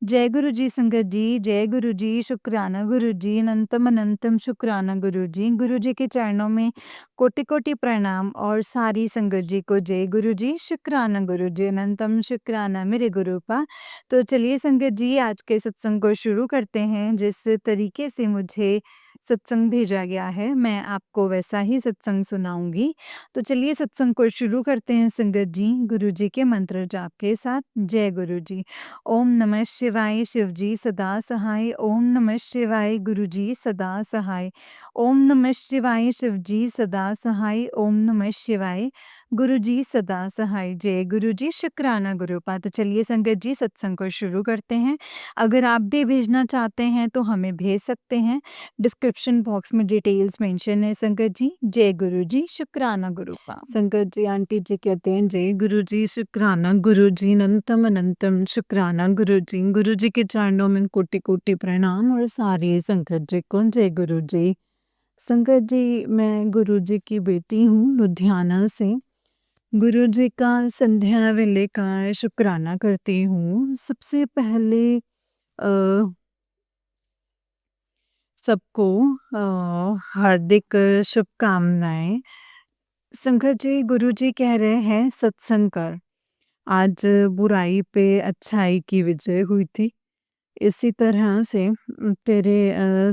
जय गुरु जी संगत जी, जय गुरु जी, शुक्राना गुरु जी, अनंतम अनंतम शुक्राना गुरु जी। गुरु जी के चरणों में कोटि-कोटि प्रणाम और सारी संगत जी को जय गुरु जी, शुक्राना गुरु जी, अनंतम शुक्राना मेरे गुरुपा। तो चलिए संगत जी आज के सत्संग को शुरू करते हैं। जिस तरीके से मुझे सत्संग भेजा गया है, मैं आपको वैसा ही सत्संग सुनाऊँगी। तो चलिए सत्संग को शुरू करते हैं संगत जी, गुरु जी के मंत्र जाप के साथ। जय गुरु जी। ओम नमः शिवाय शिवजी सदा सहाय। ओम नमः शिवाय गुरुजी सदा सहाय। ओम नमः शिवाय शिवजी सदा सहाय। ओम नमः शिवाय गुरुजी सदा सहाय। जय गुरुजी, शुक्राना गुरुपा। तो चलिए संगत जी सत्संग को शुरू करते हैं। अगर आप भी भेजना चाहते हैं तो हमें भेज सकते हैं। डिस्क्रिप्शन बॉक्स में डिटेल्स मेंशन है संगत जी। जय गुरुजी, शुक्राना गुरुपा। संगत जी आंटी जी कहते हैं जय गुरुजी, शुक्राना गुरुजी, अनंतम अनंतम शुक्राना गुरुजी। गुरुजी के चरणों में कोटि-कोटि प्रणाम और सारी संगत जी को जय गुरुजी। संगत जी, मैं गुरुजी की बेटी हूँ लुधियाना से। गुरुजी का संध्या वेले का शुक्राना करती हूँ। सबसे पहले सबको हार्दिक शुभकामनाएँ। संगत जी, गुरुजी कह रहे हैं सत्संग कर। आज बुराई पे अच्छाई की विजय हुई थी। इसी तरह से तेरे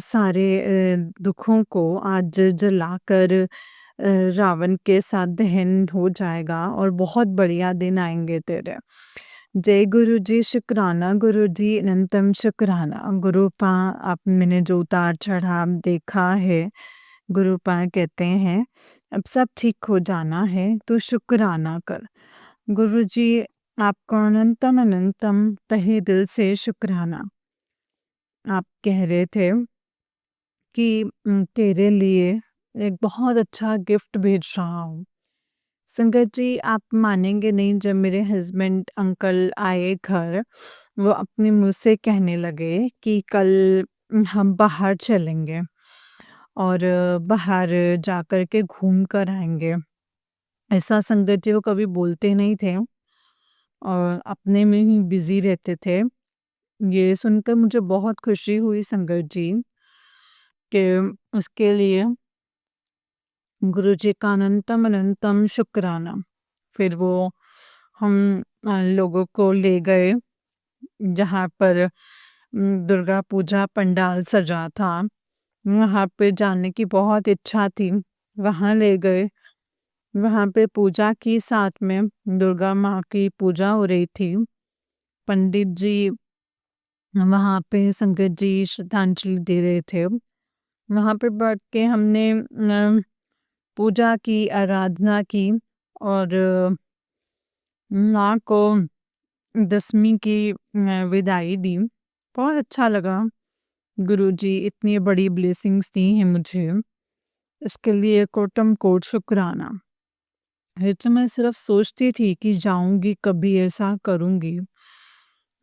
सारे दुखों को आज जलाकर रावण के साथ दहन हो जाएगा और बहुत बढ़िया दिन आएंगे तेरे। जय गुरु जी, शुक्राना गुरु जी, अनंतम शुक्राना गुरुपा। आप मैंने जो उतार चढ़ाव देखा है, गुरुपा कहते हैं अब सब ठीक हो जाना है तो शुक्राना कर। गुरु जी आपका अनंतम अनंतम तहे दिल से शुक्राना। आप कह रहे थे कि तेरे लिए एक बहुत अच्छा गिफ्ट भेज रहा हूँ। संगत जी, आप मानेंगे नहीं, जब मेरे हस्बैंड अंकल आए घर, वो अपने मुँह से कहने लगे कि कल हम बाहर चलेंगे और बाहर जाकर के घूम कर आएँगे। ऐसा संगत जी वो कभी बोलते नहीं थे और अपने में ही बिज़ी रहते थे। ये सुनकर मुझे बहुत खुशी हुई संगत जी कि उसके लिए गुरुजी का अनंतम अनंतम शुक्राना। फिर वो हम लोगों को ले गए जहाँ पर दुर्गा पूजा पंडाल सजा था। वहाँ पे जाने की बहुत इच्छा थी, वहाँ ले गए। वहाँ पे पूजा की, साथ में दुर्गा माँ की पूजा हो रही थी। पंडित जी वहाँ पे संगत जी श्रद्धांजलि दे रहे थे। वहाँ पे बैठ के हमने पूजा की, आराधना की और माँ को 10वीं की विदाई दी। बहुत अच्छा लगा। गुरुजी इतनी बड़ी ब्लेसिंग्स दी हैं मुझे, इसके लिए कोटम कोट शुक्राना। ये तो मैं सिर्फ सोचती थी कि जाऊंगी कभी, ऐसा करूंगी,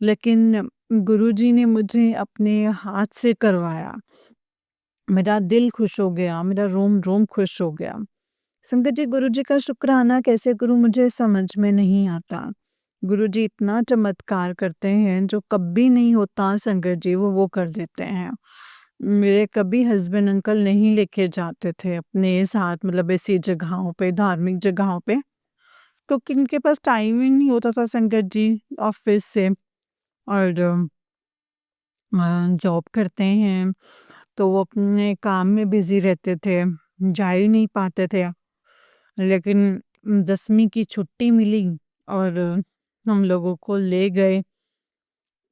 लेकिन गुरुजी ने मुझे अपने हाथ से करवाया। मेरा दिल खुश हो गया, मेरा रोम रोम खुश हो गया। संगत जी, गुरुजी का शुक्राना कैसे करूं मुझे समझ में नहीं आता। गुरुजी इतना चमत्कार करते हैं जो कभी नहीं होता संगत जी, वो कर देते हैं। मेरे कभी हस्बैंड अंकल नहीं लेके जाते थे अपने साथ, मतलब ऐसी जगहों पे, धार्मिक जगहों पे, क्योंकि इनके पास टाइम ही नहीं होता था संगत जी, ऑफिस से। और जॉब करते हैं तो वो अपने काम में बिजी रहते थे, जा ही नहीं पाते थे। लेकिन 10वीं की छुट्टी मिली और हम लोगों को ले गए।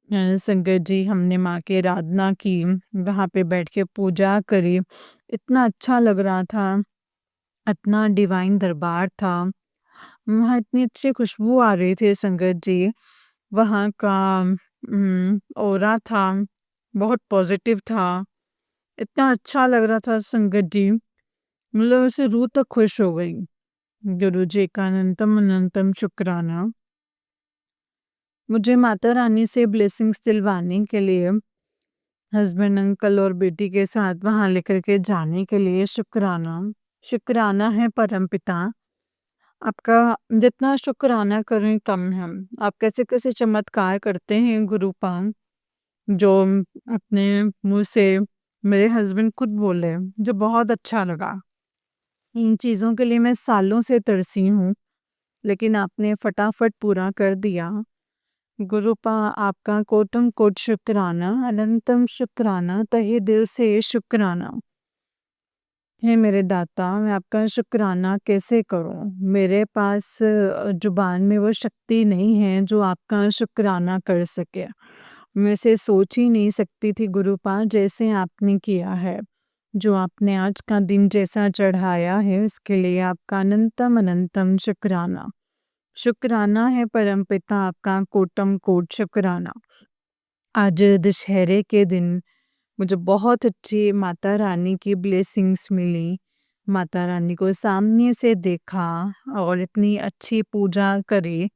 संगत जी, हमने माँ की आराधना की, वहाँ पे बैठ के पूजा करी। इतना अच्छा लग रहा था, इतना डिवाइन दरबार था। वहाँ इतनी अच्छी खुशबू आ रही थी संगत जी। वहाँ का ऑरा था, बहुत पॉजिटिव था। इतना अच्छा लग रहा था संगत जी, मतलब ऐसे रूह तक खुश हो गई। गुरु जी का अनंतम अनंतम शुक्राना। मुझे माता रानी से ब्लेसिंग्स दिलवाने के लिए, हस्बैंड अंकल और बेटी के साथ वहाँ लेकर के जाने के लिए शुक्राना। शुक्राना है परमपिता, आपका जितना शुक्राना करें कम है। आप कैसे कैसे चमत्कार करते हैं गुरुपान। जो अपने मुँह से मेरे हस्बैंड खुद बोले, जो बहुत अच्छा लगा। इन चीज़ों के लिए मैं सालों से तरसी हूँ, लेकिन आपने फटाफट पूरा कर दिया। गुरुपा आपका कोटि-कोटि शुक्राना, अनंतम शुक्राना, तहे दिल से शुक्राना। हे मेरे दाता, मैं आपका शुक्राना कैसे करूँ? मेरे पास ज़ुबान में वो शक्ति नहीं है जो आपका शुक्राना कर सके। मैं इसे सोच ही नहीं सकती थी गुरुपाल, जैसे आपने किया है। जो आपने आज का दिन जैसा चढ़ाया है उसके लिए आपका अनंतम अनंतम शुक्राना। शुक्राना है परमपिता आपका कोटम कोट शुक्राना। आज दशहरे के दिन मुझे बहुत अच्छी माता रानी की ब्लेसिंग्स मिली। माता रानी को सामने से देखा और इतनी अच्छी पूजा करी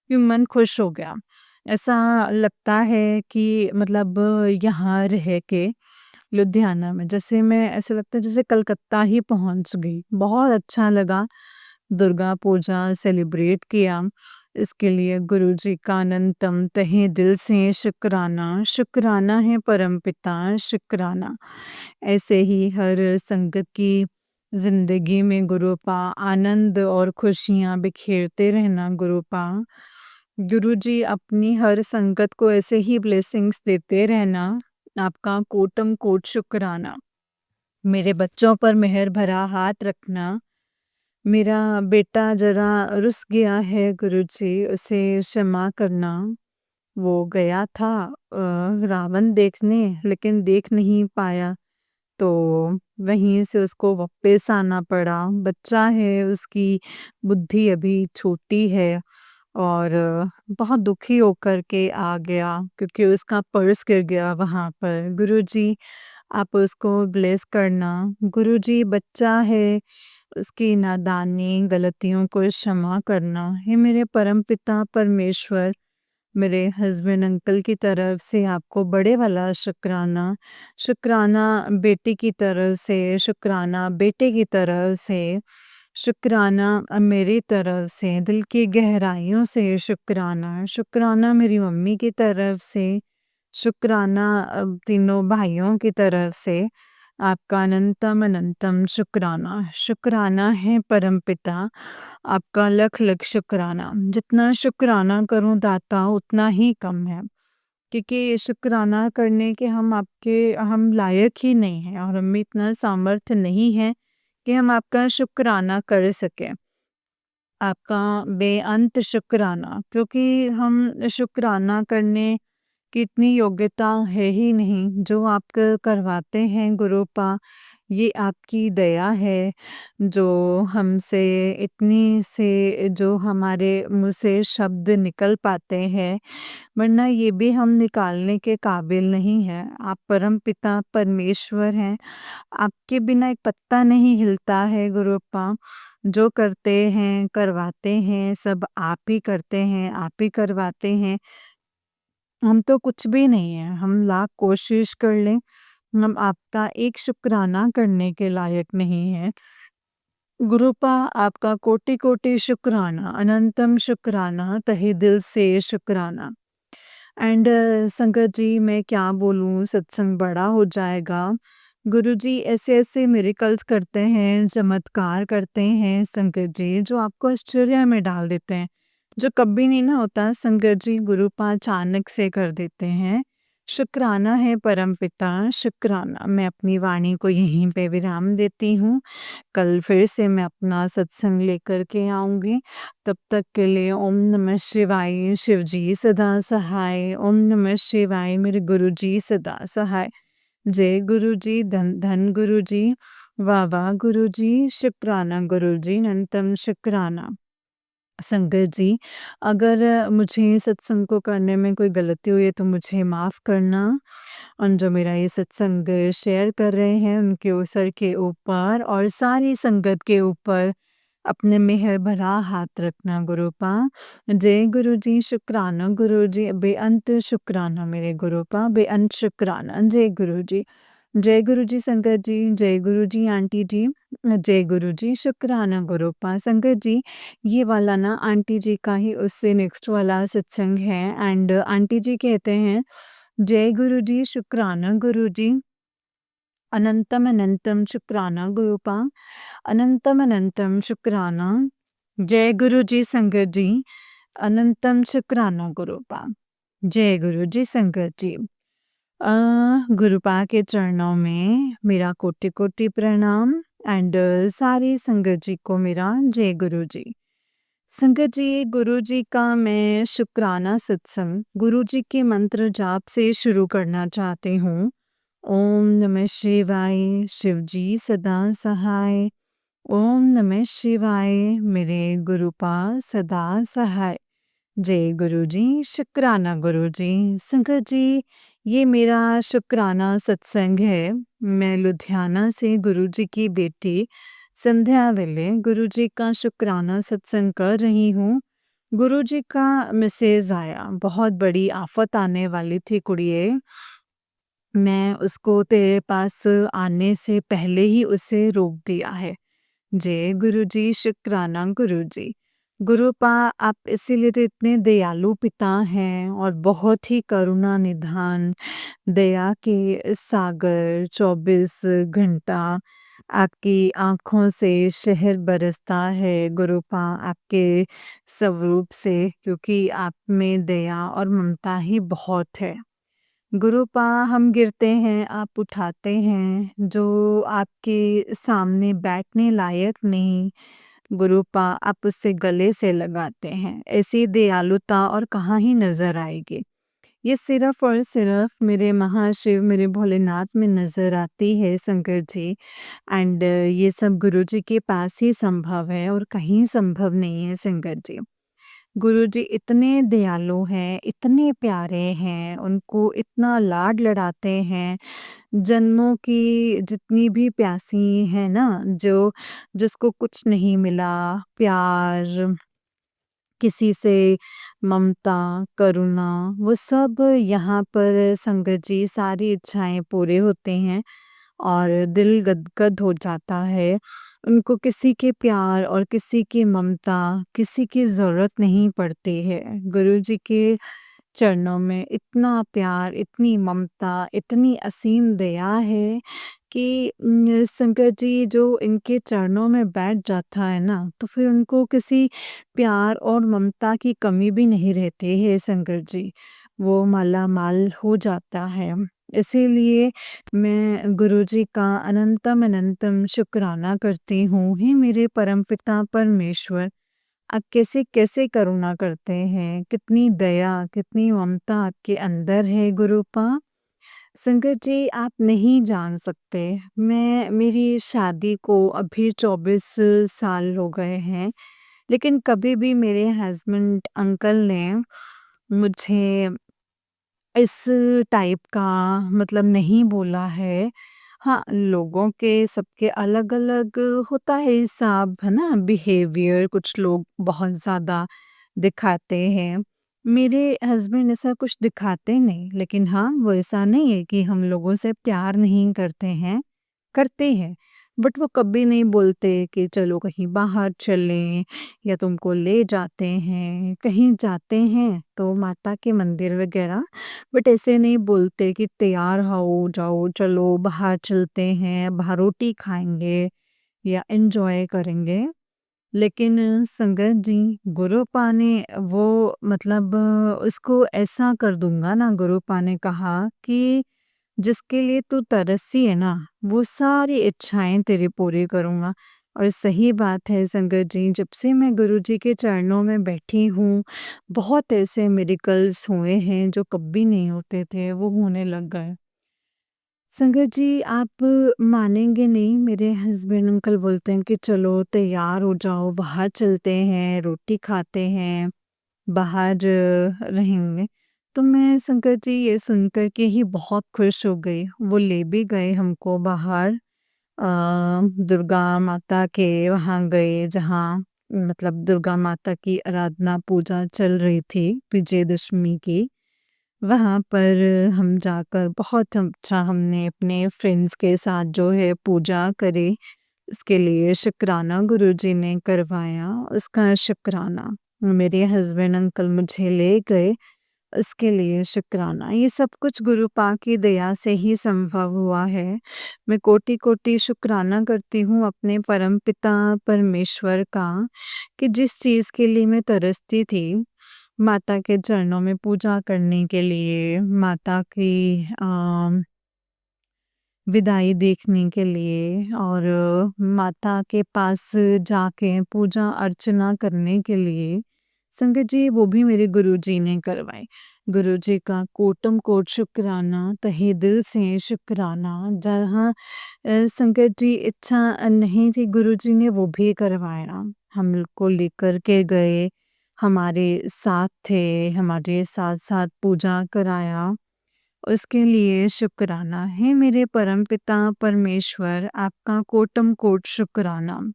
कि मन खुश हो गया। ऐसा लगता है कि मतलब यहाँ रह के लुधियाना में जैसे मैं ऐसा लगता है जैसे कलकत्ता ही पहुँच गई। बहुत अच्छा लगा, दुर्गा पूजा सेलिब्रेट किया। इसके लिए गुरुजी का अनंतम तहे दिल से शुक्राना, शुक्राना है परमपिता शुक्राना। ऐसे ही हर संगत की ज़िंदगी में गुरुपा आनंद और खुशियाँ बिखेरते रहना गुरुपा। गुरुजी अपनी हर संगत को ऐसे ही ब्लेसिंग्स देते रहना। आपका कोटम कोट शुक्राना। मेरे बच्चों पर मेहर भरा हाथ रखना। मेरा बेटा ज़रा रुस गया है गुरुजी, उसे क्षमा करना। वो गया था रावण देखने लेकिन देख नहीं पाया, तो वहीं से उसको वापस आना पड़ा। बच्चा है, उसकी बुद्धि अभी छोटी है और बहुत दुखी होकर के आ गया क्योंकि उसका पर्स गिर गया वहाँ पर। गुरुजी आप उसको ब्लेस करना। गुरुजी बच्चा है, उसकी नादानी गलतियों को क्षमा करना। हे मेरे परमपिता परमेश्वर, मेरे हस्बैंड अंकल की तरफ से आपको बड़े वाला शुक्राना। शुक्राना बेटी की तरफ से, शुक्राना बेटे की तरफ से, शुक्राना मेरी तरफ से, दिल की गहराइयों से शुक्राना। शुक्राना मेरी मम्मी की तरफ से, शुक्राना तीनों भाइयों की तरफ से। आपका अनंतम अनंतम शुक्राना। शुक्राना है परमपिता आपका लख लख शुक्राना। जितना शुक्राना करूं दाता उतना ही कम है, क्योंकि शुक्राना करने के हम लायक ही नहीं हैं और हमें इतना सामर्थ्य नहीं है कि हम आपका शुक्राना कर सकें। आपका बेअंत शुक्राना, क्योंकि हम शुक्राना करने की इतनी योग्यता है ही नहीं। जो आप करवाते हैं गुरुपा, ये आपकी दया है जो हमसे इतनी से जो हमारे मुँह से शब्द निकल पाते हैं, वरना ये भी हम निकालने के काबिल नहीं हैं। आप परमपिता परमेश्वर हैं। आपके बिना एक पत्ता नहीं हिलता है गुरुपा। जो करते हैं, करवाते हैं, सब आप ही करते हैं, आप ही करवाते हैं। हम तो कुछ भी नहीं हैं, हम लाख कोशिश कर लें, हम आपका एक शुक्राना करने के लायक नहीं हैं। गुरुपा आपका कोटि-कोटि शुक्राना, अनंतम शुक्राना, तहे दिल से शुक्राना। एंड संगत जी मैं क्या बोलूँ, सत्संग बड़ा हो जाएगा। गुरुजी ऐसे-ऐसे मिरेकल्स करते हैं, चमत्कार करते हैं संगत जी, जो आपको आश्चर्य में डाल देते हैं। जो कभी नहीं ना होता संगत जी, गुरुपा अचानक से कर देते हैं। शुक्राना है परमपिता, शुक्राना। मैं अपनी वाणी को यहीं पे विराम देती हूँ। कल फिर से मैं अपना सत्संग लेकर के आऊँगी। तब तक के लिए ओम नमः शिवाय, शिव जी सदा सहाय। ओम नमः शिवाय, मेरे गुरुजी सदा सहाय। जय गुरुजी, धन धन गुरुजी, वाह वाह गुरुजी, शुक्राना गुरुजी, अनंतम शुक्राना। संगत जी, अगर मुझे सत्संग को करने में कोई गलती हुई है तो मुझे माफ़ करना। और जो मेरा ये सत्संग शेयर कर रहे हैं उनके सर के ऊपर और सारी संगत के ऊपर अपने मेहर भरा हाथ रखना गुरुपा। जय गुरु जी, शुक्राना गुरु जी, बेअंत शुक्राना मेरे गुरुपा, बेअंत शुक्राना। जय गुरु जी। जय गुरु जी संगत जी, जय गुरु जी आंटी जी, जय गुरु जी, शुक्राना गुरुपा। संगत जी, ये वाला ना आंटी जी का ही उससे नेक्स्ट वाला सत्संग है एंड आंटी जी कहते हैं जय गुरु जी, शुक्राना गुरु जी। अनंतम अनंतम शुक्राना गुरुपा। अनंतम अनंतम शुक्राना। जय गुरु जी संगत जी। अनंतम शुक्राना गुरुपा। जय गुरु जी संगत जी। अ, गुरुपा के चरणों में मेरा कोटि कोटि प्रणाम एंड सारी संगत जी को मेरा जय गुरु जी। संगत जी, गुरु जी का मैं शुक्राना सत्संग गुरु जी के मंत्र जाप से शुरू करना चाहती हूँ। ओम नमः शिवाय, शिव जी सदा सहाय। ओम नमः शिवाय, मेरे गुरुपा सदा सहाय। जय गुरु जी, शुक्राना गुरु जी। संगत जी, ये मेरा शुक्राना सत्संग है। मैं लुधियाना से गुरु जी की बेटी संध्या वेले गुरु जी का शुक्राना सत्संग कर रही हूँ। गुरु जी का मैसेज आया, बहुत बड़ी आफत आने वाली थी कुड़िए। मैं उसको तेरे पास आने से पहले ही उसे रोक दिया है। जय गुरु जी, शुक्राना गुरु जी। गुरुपा, आप इसीलिए तो इतने दयालु पिता हैं और बहुत ही करुणा निधान, दया के सागर 24 घंटा आपकी आँखों से शहर बरसता है गुरुपा आपके स्वरूप से, क्योंकि आप में दया और ममता ही बहुत है। गुरुपा, हम गिरते हैं, आप उठाते हैं, जो आपके सामने बैठने लायक नहीं, गुरुपा आप उससे गले से लगाते हैं। ऐसी दयालुता और कहाँ ही नज़र आएगी। ये सिर्फ़ और सिर्फ़ मेरे महाशिव, मेरे भोलेनाथ में नज़र आती है शंकर जी। एंड ये सब गुरु जी के पास ही संभव है और कहीं संभव नहीं है शंकर जी। गुरुजी इतने दयालु हैं, इतने प्यारे हैं, उनको इतना लाड लड़ाते हैं, जन्मों की जितनी भी प्यासी हैं ना, जो जिसको कुछ नहीं मिला, प्यार, किसी से ममता, करुणा, वो सब यहाँ पर संगत जी सारी इच्छाएँ पूरे होते हैं और दिल गदगद हो जाता है। उनको किसी के प्यार और किसी की ममता, किसी की ज़रूरत नहीं पड़ती है। गुरुजी के चरणों में इतना प्यार, इतनी ममता, इतनी असीम दया है कि शंकर जी जो इनके चरणों में बैठ जाता है ना, तो फिर उनको किसी प्यार और ममता की कमी भी नहीं रहती है शंकर जी। वो मालामाल हो जाता है। इसीलिए मैं गुरुजी का अनंतम अनंतम शुक्राना करती हूँ। हे मेरे परमपिता परमेश्वर, आप कैसे-कैसे करुणा करते हैं, कितनी दया, कितनी ममता आपके अंदर है गुरुपा। संगत जी, आप नहीं जान सकते, मेरी शादी को अभी 24 साल हो गए हैं, लेकिन कभी भी मेरे हस्बैंड अंकल ने मुझे इस टाइप का मतलब नहीं बोला है। हाँ, लोगों के सबके अलग-अलग होता है हिसाब, है ना? बिहेवियर कुछ लोग बहुत ज़्यादा दिखाते हैं। मेरे हस्बैंड ऐसा कुछ दिखाते नहीं, लेकिन हाँ, वो ऐसा नहीं है कि हम लोगों से प्यार नहीं करते हैं, करते हैं। बट वो कभी नहीं बोलते कि चलो कहीं बाहर चलें या तुमको ले जाते हैं, कहीं जाते हैं तो माता के मंदिर वगैरह, बट ऐसे नहीं बोलते कि तैयार हो जाओ, चलो बाहर चलते हैं, बाहर रोटी खाएँगे या एन्जॉय करेंगे। लेकिन संगत जी, गुरुपा ने वो मतलब उसको ऐसा कर दूँगा ना, गुरुपा ने कहा कि जिसके लिए तू तरसी है ना, वो सारी इच्छाएँ तेरी पूरी करूँगा। और सही बात है संगत जी, जब से मैं गुरुजी के चरणों में बैठी हूँ, बहुत ऐसे मिरेकल्स हुए हैं जो कभी नहीं होते थे, वो होने लग गए। संगत जी, आप मानेंगे नहीं, मेरे हस्बैंड अंकल बोलते हैं कि चलो तैयार हो जाओ, बाहर चलते हैं, रोटी खाते हैं, बाहर रहेंगे। तो मैं संगत जी ये सुनकर के ही बहुत खुश हो गई। वो ले भी गए हमको बाहर, दुर्गा माता के वहाँ गए जहाँ मतलब दुर्गा माता की आराधना पूजा चल रही थी विजयदशमी की। वहाँ पर हम जाकर बहुत अच्छा हमने अपने फ्रेंड्स के साथ जो है पूजा करी। इसके लिए शुक्राना गुरुजी ने करवाया, उसका शुक्राना। मेरे हस्बैंड अंकल मुझे ले गए, इसके लिए शुक्राना। ये सब कुछ गुरु पाक की दया से ही संभव हुआ है। मैं कोटि-कोटि शुक्राना करती हूँ अपने परमपिता परमेश्वर का कि जिस चीज़ के लिए मैं तरसती थी, माता के चरणों में पूजा करने के लिए, माता की विदाई देखने के लिए और माता के पास जाके पूजा अर्चना करने के लिए संगत जी वो भी मेरे गुरुजी ने करवाए। गुरुजी का कोटम कोट शुक्राना, तहे दिल से शुक्राना। जहाँ संगत जी इच्छा नहीं थी गुरुजी ने वो भी करवाया। हम को लेकर के गए, हमारे साथ थे, हमारे साथ-साथ पूजा कराया। उसके लिए शुक्राना है मेरे परमपिता परमेश्वर, आपका कोटम कोट शुक्राना।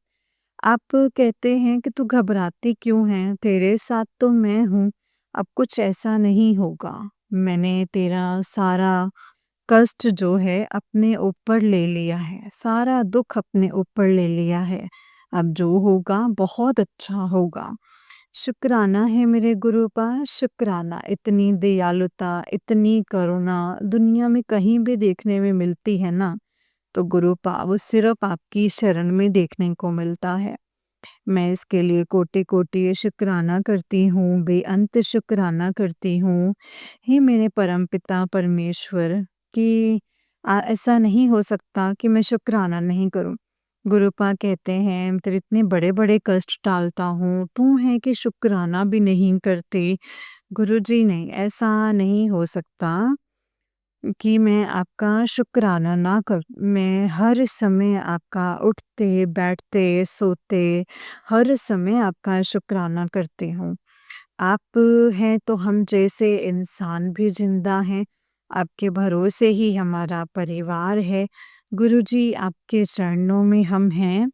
आप कहते हैं कि तू घबराती क्यों है? तेरे साथ तो मैं हूँ, अब कुछ ऐसा नहीं होगा। मैंने तेरा सारा कष्ट जो है अपने ऊपर ले लिया है, सारा दुःख अपने ऊपर ले लिया है। अब जो होगा बहुत अच्छा होगा। शुक्राना है मेरे गुरुपा, शुक्राना। इतनी दयालुता, इतनी करुणा दुनिया में कहीं भी देखने में मिलती है ना, तो गुरुपा वो सिर्फ़ आपकी शरण में देखने को मिलता है। मैं इसके लिए कोटि-कोटि शुक्राना करती हूँ, बेअंत शुक्राना करती हूँ। हे मेरे परमपिता परमेश्वर कि ऐसा नहीं हो सकता कि मैं शुक्राना नहीं करूँ। गुरुपा कहते हैं, तेरे इतने बड़े-बड़े कष्ट टालता हूँ, तू है कि शुक्राना भी नहीं करती। गुरुजी नहीं, ऐसा नहीं हो सकता कि मैं आपका शुक्राना ना करूँ। मैं हर समय आपका उठते, बैठते, सोते, हर समय आपका शुक्राना करती हूँ। आप हैं तो हम जैसे इंसान भी ज़िंदा हैं, आपके भरोसे ही हमारा परिवार है। गुरुजी आपके चरणों में हम हैं,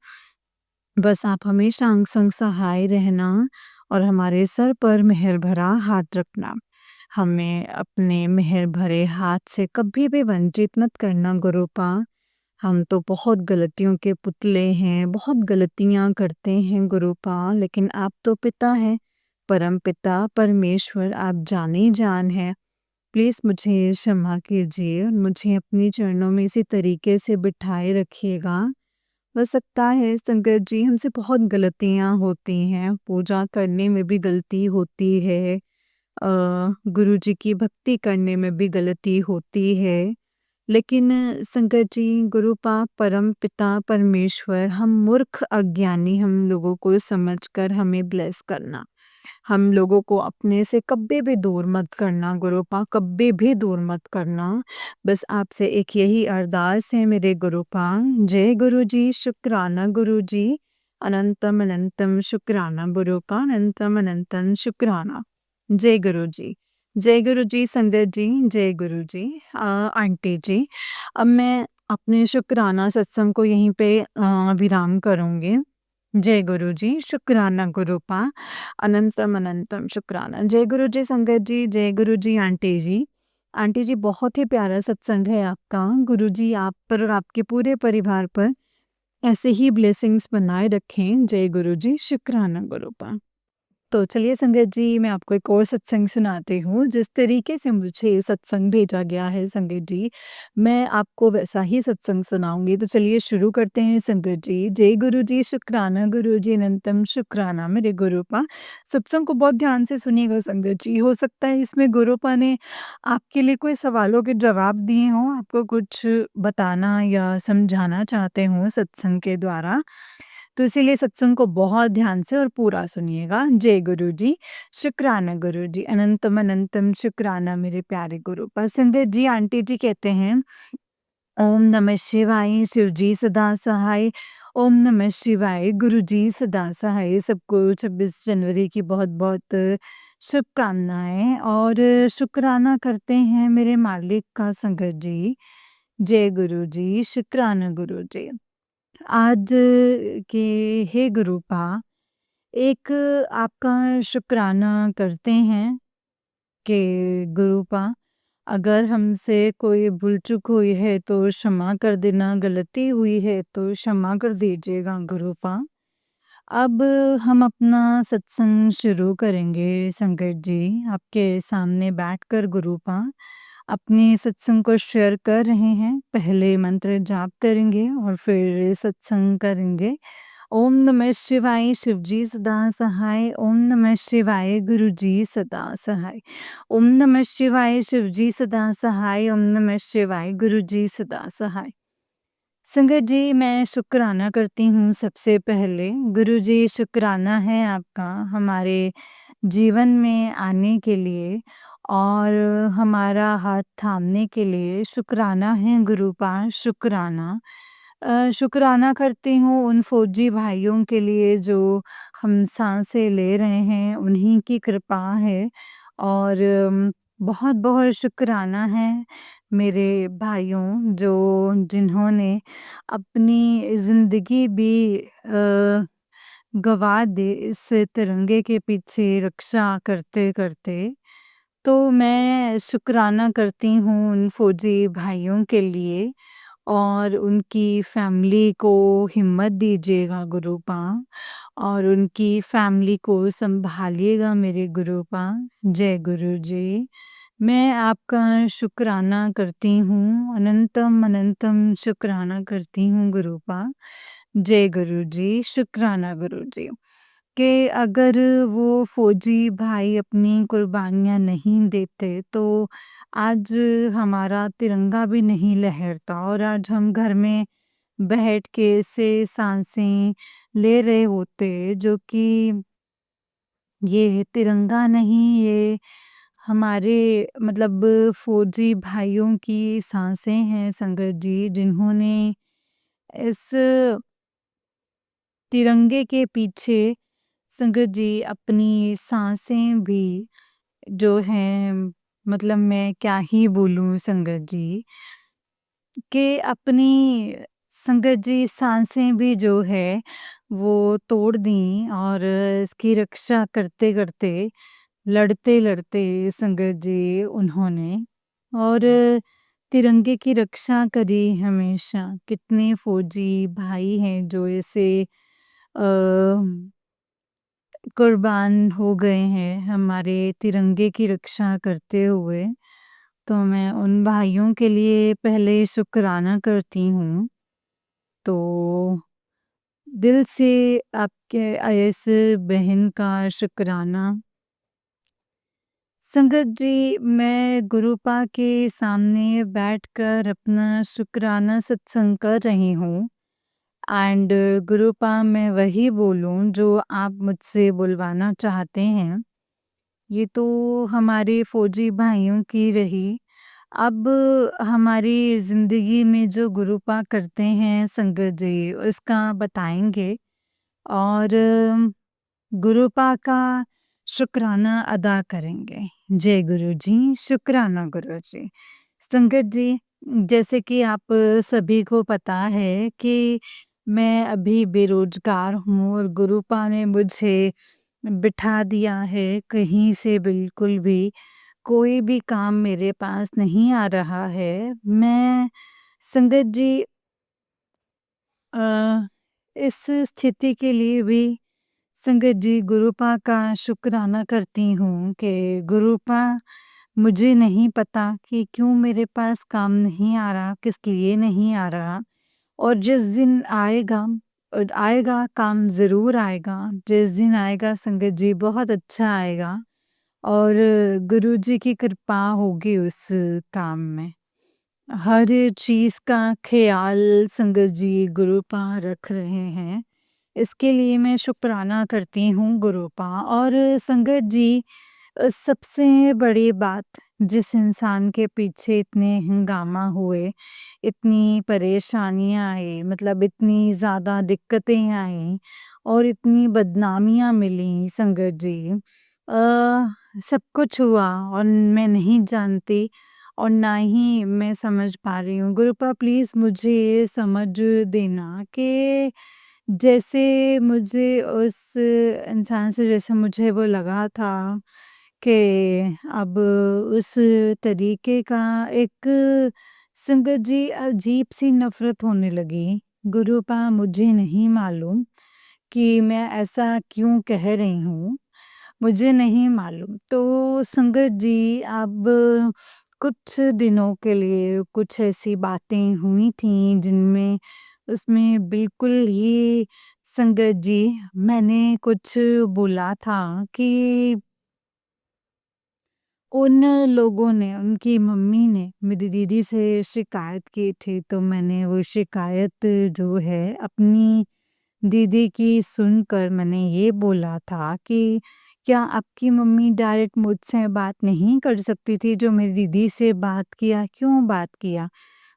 बस आप हमेशा अंग संग सहाय रहना और हमारे सर पर मेहर भरा हाथ रखना। हमें अपने मेहर भरे हाथ से कभी भी वंचित मत करना गुरुपा। हम तो बहुत गलतियों के पुतले हैं, बहुत गलतियाँ करते हैं गुरुपा, लेकिन आप तो पिता हैं, परम पिता परमेश्वर आप जानी जान हैं। प्लीज़ मुझे क्षमा कीजिए और मुझे अपने चरणों में इसी तरीके से बिठाए रखिएगा। हो सकता है संगत जी हमसे बहुत गलतियाँ होती हैं, पूजा करने में भी गलती होती है, गुरुजी की भक्ति करने में भी गलती होती है। लेकिन संगत जी गुरु पाक परम पिता परमेश्वर हम मूर्ख अज्ञानी हम लोगों को समझकर हमें ब्लेस करना। हम लोगों को अपने से कभी भी दूर मत करना गुरु पाक, कभी भी दूर मत करना। बस आपसे एक यही अरदास है मेरे गुरु पाक। जय गुरु जी, शुक्राना गुरु जी। अनंतम अनंतम शुक्राना गुरु का, अनंतम अनंतम शुक्राना। जय गुरु जी। जय गुरु जी संगत जी, जय गुरु जी। आंटी जी, अब मैं अपने शुक्राना सत्संग को यहीं पे विराम करूँगी। जय गुरु जी, शुक्राना गुरु पा, अनंतम अनंतम शुक्राना। जय गुरु जी संगत जी, जय गुरु जी आंटी जी। आंटी जी बहुत ही प्यारा सत्संग है आपका। गुरु जी आप पर और आपके पूरे परिवार पर ऐसे ही ब्लेसिंग्स बनाए रखें। जय गुरु जी, शुक्राना गुरु पा। तो चलिए संगत जी मैं आपको एक और सत्संग सुनाती हूँ। जिस तरीके से मुझे ये सत्संग भेजा गया है संगत जी, मैं आपको वैसा ही सत्संग सुनाऊँगी। तो चलिए शुरू करते हैं संगत जी। जय गुरु जी, शुक्राना गुरु जी, अनंतम शुक्राना मेरे गुरुपा। सत्संग को बहुत ध्यान से सुनिएगा संगत जी। हो सकता है इसमें गुरुपा ने आपके लिए कोई सवालों के जवाब दिए हों, आपको कुछ बताना या समझाना चाहते हों सत्संग के द्वारा। तो इसीलिए सत्संग को बहुत ध्यान से और पूरा सुनिएगा। जय गुरु जी, शुक्राना गुरु जी, अनंतम अनंतम शुक्राना मेरे प्यारे गुरु। संगत जी आंटी जी कहते हैं, ओम नमः शिवाय, शिव जी सदा सहाय। ओम नमः शिवाय, गुरु जी सदा सहाय। सबको 26 जनवरी की बहुत-बहुत शुभकामनाएँ और शुक्राना करते हैं मेरे मालिक का संगत जी। जय गुरु जी, शुक्राना गुरु जी। आज के हे गुरुपा एक आपका शुक्राना करते हैं कि गुरुपा अगर हमसे कोई भूल चूक हुई है तो क्षमा कर देना, गलती हुई है तो क्षमा कर दीजिएगा गुरुपा। अब हम अपना सत्संग शुरू करेंगे संकट जी। आपके सामने बैठकर गुरुपा अपने सत्संग को शेयर कर रहे हैं। पहले मंत्र जाप करेंगे और फिर सत्संग करेंगे। ओम नमः शिवाय शिवजी सदा सहाय। ओम नमः शिवाय गुरुजी सदा सहाय। ओम नमः शिवाय शिवजी सदा सहाय। ओम नमः शिवाय गुरुजी सदा सहाय। संगत जी, मैं शुक्राना करती हूँ सबसे पहले। गुरुजी, शुक्राना है आपका हमारे जीवन में आने के लिए और हमारा हाथ थामने के लिए। शुक्राना है गुरुपाद, शुक्राना। शुक्राना करती हूँ उन फौजी भाइयों के लिए जो हम साँसें ले रहे हैं, उन्हीं की कृपा है। और बहुत-बहुत शुक्राना है मेरे भाइयों जिन्होंने अपनी ज़िंदगी भी गँवा दी इस तिरंगे के पीछे रक्षा करते-करते। तो मैं शुक्राना करती हूँ उन फ़ौजी भाइयों के लिए और उनकी फ़ैमिली को हिम्मत दीजिएगा गुरुपा और उनकी फ़ैमिली को सँभालिएगा मेरे गुरुपा। जय गुरु जी। मैं आपका शुक्राना करती हूँ, अनंतम अनंतम शुक्राना करती हूँ गुरुपा। जय गुरु जी, शुक्राना गुरु जी। कि अगर वो फ़ौजी भाई अपनी कुर्बानियाँ नहीं देते तो आज हमारा तिरंगा भी नहीं लहरता और आज हम घर में बैठ के ऐसे साँसें ले रहे होते जो कि ये तिरंगा नहीं, ये हमारे मतलब फ़ौजी भाइयों की साँसें हैं संगत जी, जिन्होंने इस तिरंगे के पीछे संगत जी अपनी साँसें भी जो हैं, मतलब मैं क्या ही बोलूँ संगत जी, कि अपनी संगत जी साँसें भी जो है वो तोड़ दी और इसकी रक्षा करते-करते, लड़ते-लड़ते संगत जी उन्होंने और तिरंगे की रक्षा करी हमेशा। कितने फ़ौजी भाई हैं जो ऐसे अ, कुर्बान हो गए हैं हमारे तिरंगे की रक्षा करते हुए। तो मैं उन भाइयों के लिए पहले शुक्राना करती हूँ। तो दिल से आपके इस बहन का शुक्राना। संगत जी, मैं गुरुपा के सामने बैठकर अपना शुक्राना सत्संग कर रही हूँ एंड गुरुपा मैं वही बोलूँ जो आप मुझसे बुलवाना चाहते हैं। ये तो हमारे फ़ौजी भाइयों की रही। अब हमारी ज़िंदगी में जो गुरुपा करते हैं संगत जी, उसका बताएँगे और गुरुपा का शुक्राना अदा करेंगे। जय गुरु जी, शुक्राना गुरु जी। संगत जी, जैसे कि आप सभी को पता है कि मैं अभी बेरोज़गार हूँ और गुरुपा ने मुझे बिठा दिया है कहीं से बिल्कुल भी, कोई भी काम मेरे पास नहीं आ रहा है। मैं संगत जी अ, इस स्थिति के लिए भी संगत जी गुरुपा का शुक्राना करती हूँ कि गुरुपा मुझे नहीं पता कि क्यों मेरे पास काम नहीं आ रहा, किस लिए नहीं आ रहा और जिस दिन आएगा आएगा काम ज़रूर आएगा। जिस दिन आएगा संगत जी बहुत अच्छा आएगा और गुरुजी की कृपा होगी उस काम में। हर चीज़ का ख़्याल संगत जी गुरुपा रख रहे हैं। इसके लिए मैं शुक्राना करती हूँ गुरुपा और संगत जी सबसे बड़ी बात जिस इंसान के पीछे इतने हंगामा हुए, इतनी परेशानियाँ आई मतलब इतनी ज़्यादा दिक्कतें आई और इतनी बदनामियाँ मिली संगत जी। सब कुछ हुआ और मैं नहीं जानती और ना ही मैं समझ पा रही हूँ। गुरुपा प्लीज़ मुझे समझ देना कि जैसे मुझे उस इंसान से जैसे मुझे वो लगा था कि अब उस तरीके का एक संगत जी अजीब-सी नफ़रत होने लगी। गुरुपा मुझे नहीं मालूम कि मैं ऐसा क्यों कह रही हूँ, मुझे नहीं मालूम। तो संगत जी, अब कुछ दिनों के लिए कुछ ऐसी बातें हुई थीं जिनमें उसमें बिल्कुल ही संगत जी मैंने कुछ बोला था कि उन लोगों ने, उनकी मम्मी ने मेरी दीदी से शिकायत की थी, तो मैंने वो शिकायत जो है अपनी दीदी की सुनकर मैंने ये बोला था कि क्या आपकी मम्मी डायरेक्ट मुझसे बात नहीं कर सकती थी? जो मेरी दीदी से बात किया, क्यों बात किया?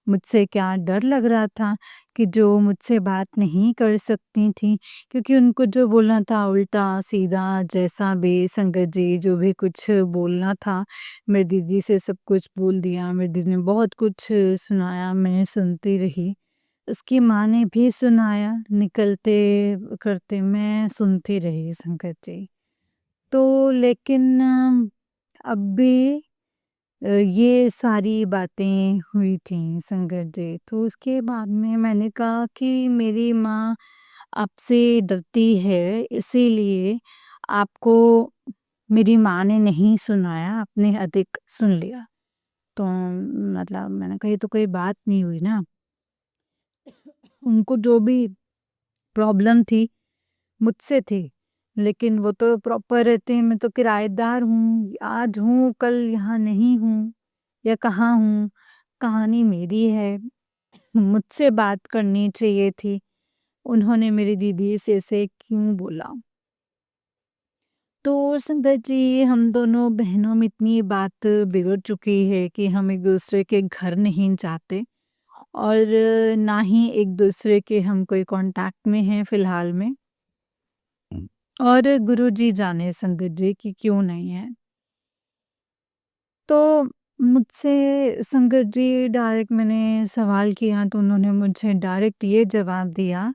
मुझसे क्या डर लग रहा था कि जो मुझसे बात नहीं कर सकती थीं? क्योंकि उनको जो बोलना था उल्टा-सीधा जैसा भी संगत जी जो भी कुछ बोलना था, मेरी दीदी से सब कुछ बोल दिया। मेरी दीदी ने बहुत कुछ सुनाया, मैं सुनती रही। उसकी माँ ने भी सुनाया, निकलते करते मैं सुनती रही संगत जी। तो लेकिन अब भी ये सारी बातें हुई थीं संगत जी। तो उसके बाद में मैंने कहा कि मेरी माँ आपसे डरती है, इसीलिए आपको मेरी माँ ने नहीं सुनाया, आपने अधिक सुन लिया। तो मतलब मैंने कहा ये तो कोई बात नहीं हुई ना। उनको जो भी प्रॉब्लम थी मुझसे थी, लेकिन वो तो प्रॉपर रहते हैं, मैं तो किराएदार हूँ, आज हूँ, कल यहाँ नहीं हूँ या कहाँ हूँ, कहानी मेरी है, मुझसे बात करनी चाहिए थी, उन्होंने मेरी दीदी से ऐसे क्यों बोला? तो संगत जी, हम दोनों बहनों में इतनी बात बिगड़ चुकी है कि हम एक-दूसरे के घर नहीं जाते और ना ही एक-दूसरे के हम कोई कॉन्टैक्ट में हैं फ़िलहाल में। और गुरुजी जाने संगत जी कि क्यों नहीं है। तो मुझसे संगत जी डायरेक्ट मैंने सवाल किया तो उन्होंने मुझे डायरेक्ट ये जवाब दिया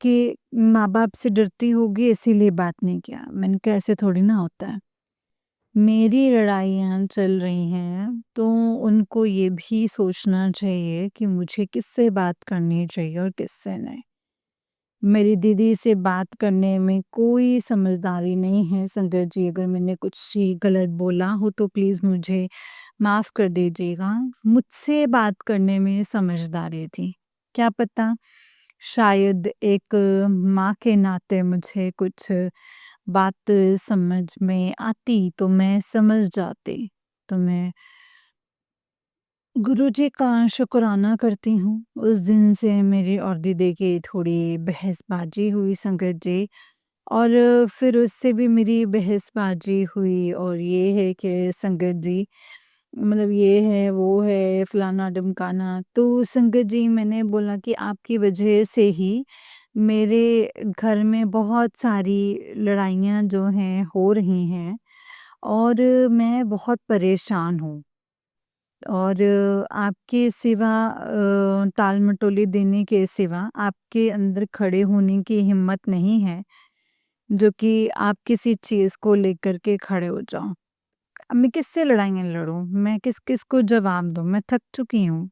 कि माँ-बाप से डरती होगी इसीलिए बात नहीं किया। मैंने कहा ऐसे थोड़ी ना होता है। मेरी लड़ाइयाँ चल रही हैं तो उनको ये भी सोचना चाहिए कि मुझे किससे बात करनी चाहिए और किससे नहीं। मेरी दीदी से बात करने में कोई समझदारी नहीं है संगत जी, अगर मैंने कुछ ही गलत बोला हो तो प्लीज़ मुझे माफ़ कर दीजिएगा। मुझसे बात करने में समझदारी थी। क्या पता शायद एक माँ के नाते मुझे कुछ बात समझ में आती तो मैं समझ जाती। तो मैं गुरुजी का शुक्राना करती हूँ। उस दिन से मेरी और दीदी की थोड़ी बहसबाजी हुई संगत जी और फिर उससे भी मेरी बहसबाजी हुई और ये है कि संगत जी मतलब ये है, वो है, फलाना-ढिमकाना। तो संगत जी मैंने बोला कि आपकी वजह से ही मेरे घर में बहुत सारी लड़ाइयाँ जो हैं हो रही हैं और मैं बहुत परेशान हूँ। और आपके सिवा टाल-मटोली देने के सिवा आपके अंदर खड़े होने की हिम्मत नहीं है, जो कि आप किसी चीज़ को लेकर के खड़े हो जाओ। अब मैं किससे लड़ाइयाँ लड़ूँ? मैं किस-किस को जवाब दूँ? मैं थक चुकी हूँ।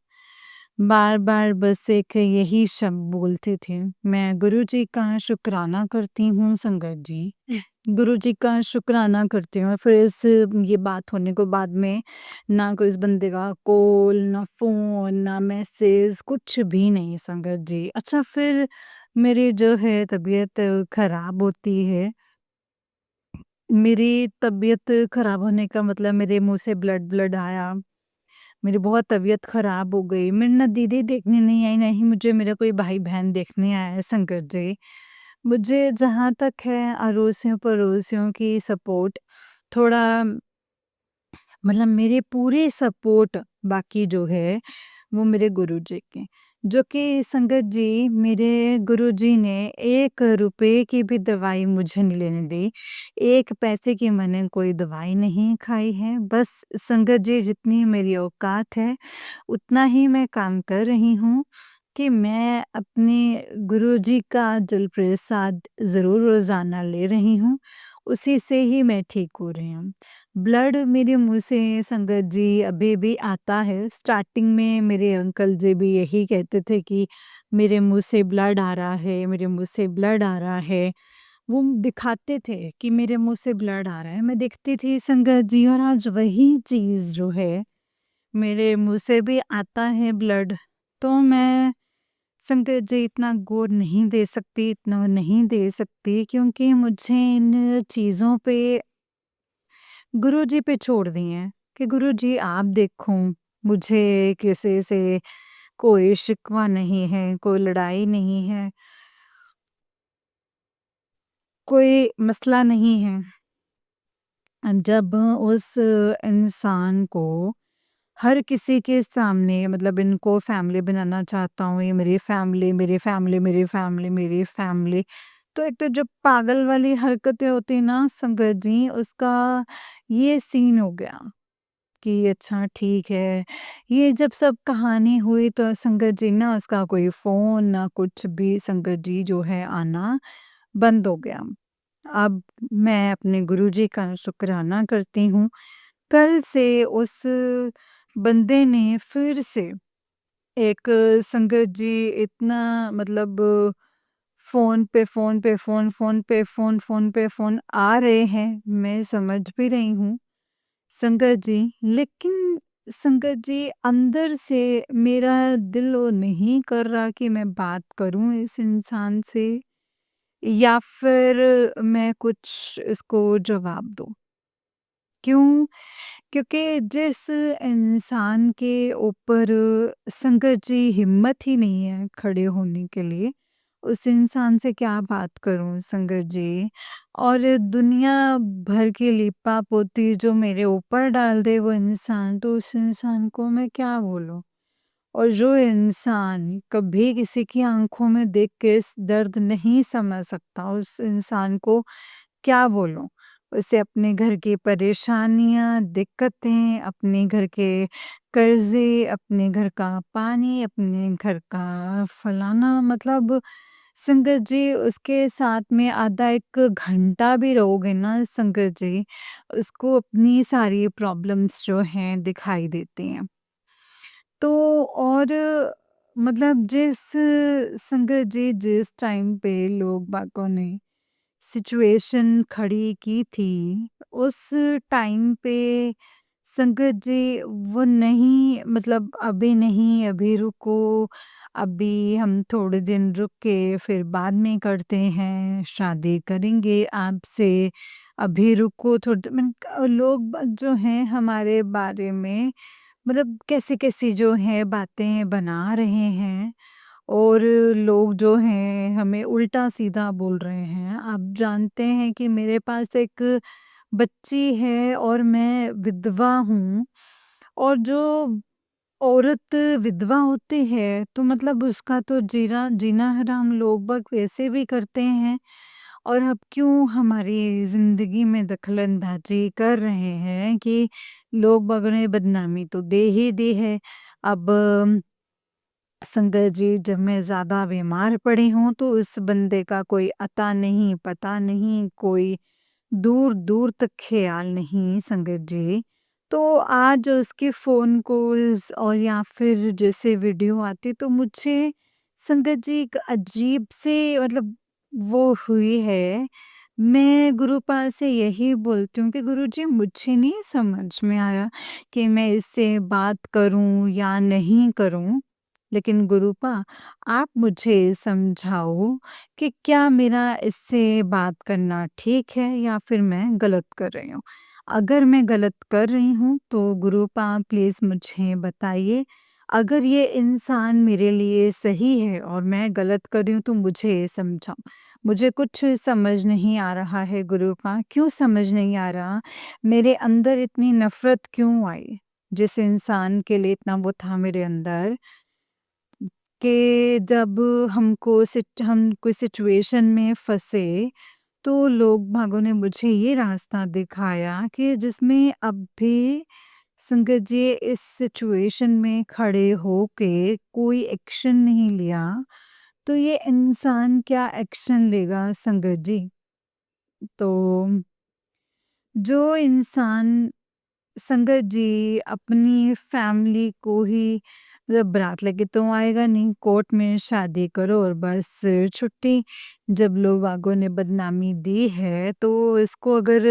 बार-बार बस एक यही शब्द बोलती थी। मैं गुरुजी का शुक्राना करती हूँ संगत जी। गुरुजी का शुक्राना करती हूँ और फिर इस ये बात होने के बाद में ना कोई इस बंदे का कॉल, ना फ़ोन, ना मैसेज कुछ भी नहीं संगत जी। अच्छा फिर मेरी जो है तबीयत ख़राब होती है। मेरी तबीयत ख़राब होने का मतलब मेरे मुँह से ब्लड-ब्लड आया। मेरी बहुत तबीयत ख़राब हो गई। मेरी ना दीदी देखने नहीं आई, ना ही मुझे मेरा कोई भाई-बहन देखने आया है संगत जी। मुझे जहाँ तक है अड़ोसियों-पड़ोसियों की सपोर्ट थोड़ा मतलब मेरे पूरे सपोर्ट बाकी जो है वो मेरे गुरुजी के। जो कि संगत जी मेरे गुरुजी ने 1 रुपए की भी दवाई मुझे नहीं लेने दी। 1 पैसे की मैंने कोई दवाई नहीं खाई है। बस संगत जी जितनी मेरी औकात है उतना ही मैं काम कर रही हूँ कि मैं अपने गुरुजी का जल प्रसाद ज़रूर रोज़ाना ले रही हूँ। उसी से ही मैं ठीक हो रही हूँ। ब्लड मेरे मुँह से संगत जी अभी भी आता है। स्टार्टिंग में मेरे अंकल जी भी यही कहते थे कि मेरे मुँह से ब्लड आ रहा है, मेरे मुँह से ब्लड आ रहा है। वो दिखाते थे कि मेरे मुँह से ब्लड आ रहा है। मैं देखती थी संगत जी और आज वही चीज़ जो है मेरे मुँह से भी आता है ब्लड। तो मैं संगत जी इतना ग़ौर नहीं दे सकती, इतना नहीं दे सकती क्योंकि मुझे इन चीज़ों पे गुरुजी पे छोड़ दिए हैं कि गुरुजी आप देखो, मुझे किसी से कोई शिकवा नहीं है, कोई लड़ाई नहीं है, कोई मसला नहीं है। जब उस इंसान को हर किसी के सामने मतलब इनको फैमिली बनाना चाहता हूँ, ये मेरी फैमिली, मेरी फैमिली, मेरी फैमिली, मेरी फैमिली। तो एक तो जब पागल वाली हरकतें होती हैं ना संगत जी, उसका ये सीन हो गया कि अच्छा ठीक है। ये जब सब कहानी हुई तो संगत जी ना उसका कोई फ़ोन ना कुछ भी संगत जी जो है आना बंद हो गया। अब मैं अपने गुरुजी का शुक्राना करती हूँ। कल से उस बंदे ने फिर से एक संगत जी इतना मतलब फ़ोन पे फ़ोन पे फ़ोन, फ़ोन पे फ़ोन, फ़ोन पे फ़ोन आ रहे हैं, मैं समझ भी रही हूँ संगत जी। लेकिन संगत जी अंदर से मेरा दिल वो नहीं कर रहा कि मैं बात करूँ इस इंसान से या फिर मैं कुछ इसको जवाब दूँ। क्यों? क्योंकि जिस इंसान के ऊपर संगत जी हिम्मत ही नहीं है खड़े होने के लिए, उस इंसान से क्या बात करूँ संगत जी? और दुनिया भर की लीपापोती जो मेरे ऊपर डाल दे वो इंसान, तो उस इंसान को मैं क्या बोलूँ? और जो इंसान कभी किसी की आँखों में देख के इस दर्द नहीं समझ सकता, उस इंसान को क्या बोलूँ? उसे अपने घर की परेशानियाँ, दिक्कतें, अपने घर के कर्ज़े, अपने घर का पानी, अपने घर का फलाना मतलब संगत जी उसके साथ में आधा 1 घंटा भी रहोगे ना संगत जी, उसको अपनी सारी प्रॉब्लम्स जो हैं दिखाई देती हैं। तो और मतलब जिस संगत जी जिस टाइम पे लोग बागों ने सिचुएशन खड़ी की थी, उस टाइम पे संगत जी वो नहीं मतलब अभी नहीं, अभी रुको, अभी हम थोड़े दिन रुक के फिर बाद में करते हैं, शादी करेंगे आपसे, अभी रुको थोड़े लोग बाग जो हैं हमारे बारे में मतलब कैसी-कैसी जो है बातें बना रहे हैं और लोग जो हैं हमें उल्टा-सीधा बोल रहे हैं। आप जानते हैं कि मेरे पास एक बच्ची है और मैं विधवा हूँ और जो औरत विधवा होती है तो मतलब उसका तो जीना हराम लोग बाग वैसे भी करते हैं और अब क्यों हमारी ज़िंदगी में दखल-अंदाज़ी कर रहे हैं कि लोग बागों ने बदनामी तो दे ही दी है। अब संगत जी जब मैं ज़्यादा बीमार पड़ी हूँ तो उस बंदे का कोई अता नहीं, पता नहीं, कोई दूर-दूर तक ख़्याल नहीं संगत जी। तो आज उसके फ़ोन कॉल्स और या फिर जैसे वीडियो आती तो मुझे संगत जी एक अजीब से मतलब वो हुई है। मैं गुरुपा से यही बोलती हूँ कि गुरुजी मुझे नहीं समझ में आ रहा कि मैं इससे बात करूँ या नहीं करूँ। लेकिन गुरुपा आप मुझे समझाओ कि क्या मेरा इससे बात करना ठीक है या फिर मैं गलत कर रही हूँ? अगर मैं गलत कर रही हूँ तो गुरुपा प्लीज़ मुझे बताइए। अगर ये इंसान मेरे लिए सही है और मैं गलत कर रही हूँ तो मुझे समझाओ। मुझे कुछ समझ नहीं आ रहा है गुरुपा, क्यों समझ नहीं आ रहा? मेरे अंदर इतनी नफ़रत क्यों आई? जिस इंसान के लिए इतना वो था मेरे अंदर कि जब हम कोई सिचुएशन में फँसे, तो लोग बागों ने मुझे ये रास्ता दिखाया कि जिसमें अब भी संगत जी इस सिचुएशन में खड़े होके कोई एक्शन नहीं लिया, तो ये इंसान क्या एक्शन लेगा संगत जी? तो जो इंसान संगत जी अपनी फैमिली को ही मतलब बारात लेके तो आएगा नहीं, कोर्ट में शादी करो और बस छुट्टी। जब लोग बागों ने बदनामी दी है, तो इसको अगर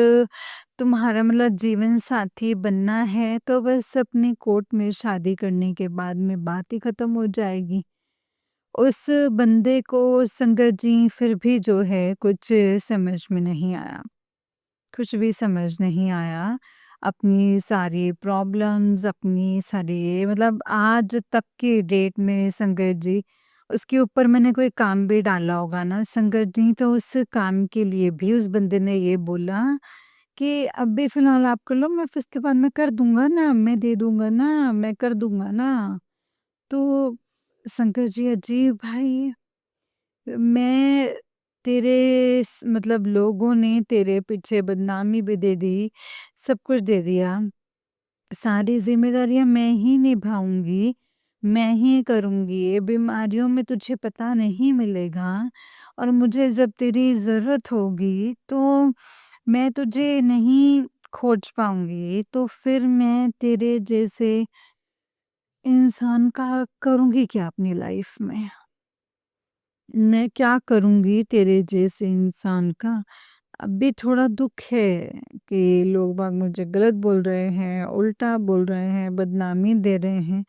तुम्हारा मतलब जीवन साथी बनना है, तो बस अपनी कोर्ट में शादी करने के बाद में बात ही खत्म हो जाएगी। उस बंदे को संगत जी फिर भी जो है कुछ समझ में नहीं आया। कुछ भी समझ नहीं आया। अपनी सारी प्रॉब्लम्स, अपनी सारी मतलब आज तक की डेट में संगत जी, उसके ऊपर मैंने कोई काम भी डाला होगा ना संगत जी, तो उस काम के लिए भी उस बंदे ने ये बोला कि अभी फ़िलहाल आप कर लो, मैं फिर उसके बाद मैं कर दूँगा ना, मैं दे दूँगा ना, मैं कर दूँगा ना। तो संगत जी अजीब भाई, मैं तेरे मतलब लोगों ने तेरे पीछे बदनामी भी दे दी, सब कुछ दे दिया। सारी ज़िम्मेदारियाँ मैं ही निभाऊँगी, मैं ही करूँगी। ये बीमारियों में तुझे पता नहीं मिलेगा और मुझे जब तेरी ज़रूरत होगी तो मैं तुझे नहीं खोज पाऊँगी। तो फिर मैं तेरे जैसे इंसान का करूँगी क्या अपनी लाइफ़ में? मैं क्या करूँगी तेरे जैसे इंसान का? अभी थोड़ा दुःख है कि लोग बाग मुझे गलत बोल रहे हैं, उल्टा बोल रहे हैं, बदनामी दे रहे हैं,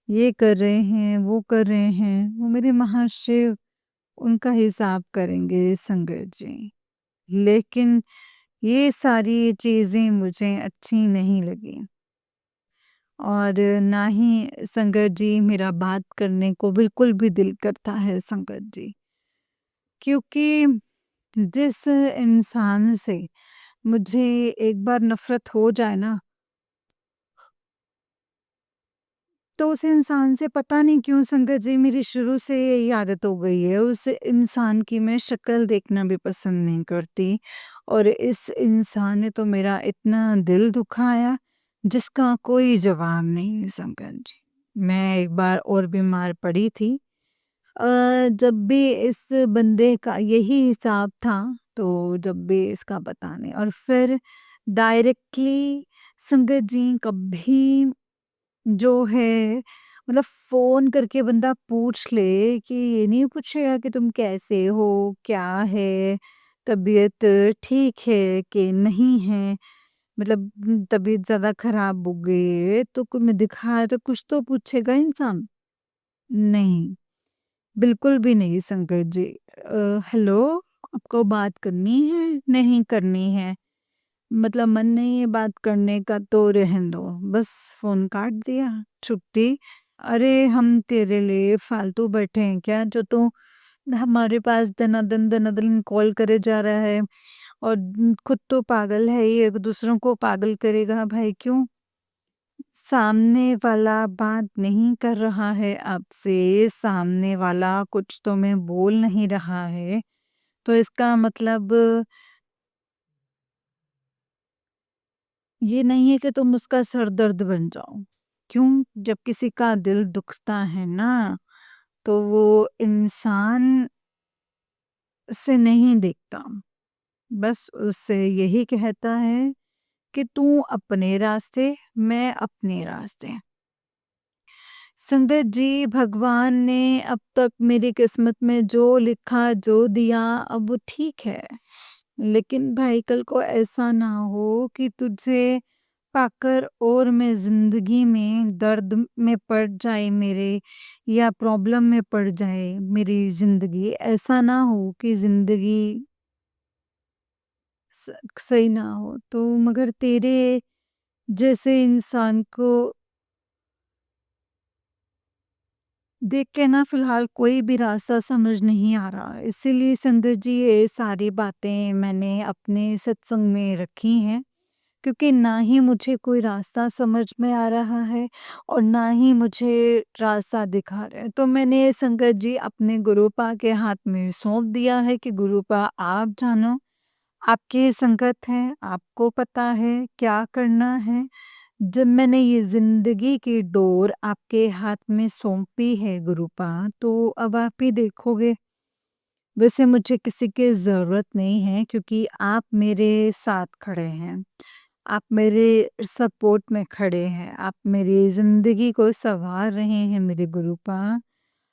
ये कर रहे हैं, वो कर रहे हैं। वो मेरे महाशिव उनका हिसाब करेंगे संगत जी। लेकिन ये सारी चीज़ें मुझे अच्छी नहीं लगी और ना ही संगत जी मेरा बात करने को बिल्कुल भी दिल करता है संगत जी। क्योंकि जिस इंसान से मुझे एक बार नफ़रत हो जाए ना, तो उस इंसान से पता नहीं क्यों संगत जी मेरी शुरू से यही आदत हो गई है। उस इंसान की मैं शक्ल देखना भी पसंद नहीं करती और इस इंसान ने तो मेरा इतना दिल दुखाया, जिसका कोई जवाब नहीं संगत जी। मैं एक बार और बीमार पड़ी थी। जब भी इस बंदे का यही हिसाब था, तो जब भी इसका पता नहीं और फिर डायरेक्टली संगत जी कभी जो है मतलब फ़ोन करके बंदा पूछ ले कि ये नहीं पूछेगा कि तुम कैसे हो? क्या है? तबीयत ठीक है कि नहीं है? मतलब तबीयत ज़्यादा ख़राब हो गई है तो कोई में दिखाए तो कुछ तो पूछेगा इंसान। नहीं, बिल्कुल भी नहीं संगत जी। हेलो, आपको बात करनी है? नहीं करनी है। मतलब मन नहीं है बात करने का तो रहने दो। बस फ़ोन काट दिया, छुट्टी। अरे हम तेरे लिए फालतू बैठे हैं क्या जो तू हमारे पास दनादन दनादन कॉल करे जा रहा है और खुद तो पागल है ही, एक दूसरों को पागल करेगा भाई क्यों? सामने वाला बात नहीं कर रहा है आपसे, सामने वाला कुछ तुम्हें बोल नहीं रहा है, तो इसका मतलब ये नहीं है कि तुम उसका सरदर्द बन जाओ। क्यों? जब किसी का दिल दुखता है ना, तो वो इंसान से नहीं देखता। बस उससे यही कहता है कि तू अपने रास्ते, मैं अपने रास्ते। संगत जी, भगवान ने अब तक मेरी किस्मत में जो लिखा, जो दिया अब वो ठीक है। लेकिन भाई कल को ऐसा ना हो कि तुझे पाकर और मैं ज़िंदगी में दर्द में पड़ जाए मेरे या प्रॉब्लम में पड़ जाए मेरी ज़िंदगी। ऐसा ना हो कि ज़िंदगी स सही ना हो। तो मगर तेरे जैसे इंसान को देख के ना फ़िलहाल कोई भी रास्ता समझ नहीं आ रहा। इसीलिए संगत जी ये सारी बातें मैंने अपने सत्संग में रखी हैं। क्योंकि ना ही मुझे कोई रास्ता समझ में आ रहा है और ना ही मुझे रास्ता दिखा रहे हैं। तो मैंने संगत जी अपने गुरुपा के हाथ में सौंप दिया है कि गुरुपा आप जानो, आपकी संगत है, आपको पता है क्या करना है। जब मैंने ये ज़िंदगी की डोर आपके हाथ में सौंपी है गुरुपा, तो अब आप ही देखोगे वैसे मुझे किसी की ज़रूरत नहीं है क्योंकि आप मेरे साथ खड़े हैं। आप मेरे सपोर्ट में खड़े हैं। आप मेरी ज़िंदगी को सँवार रहे हैं मेरे गुरूपा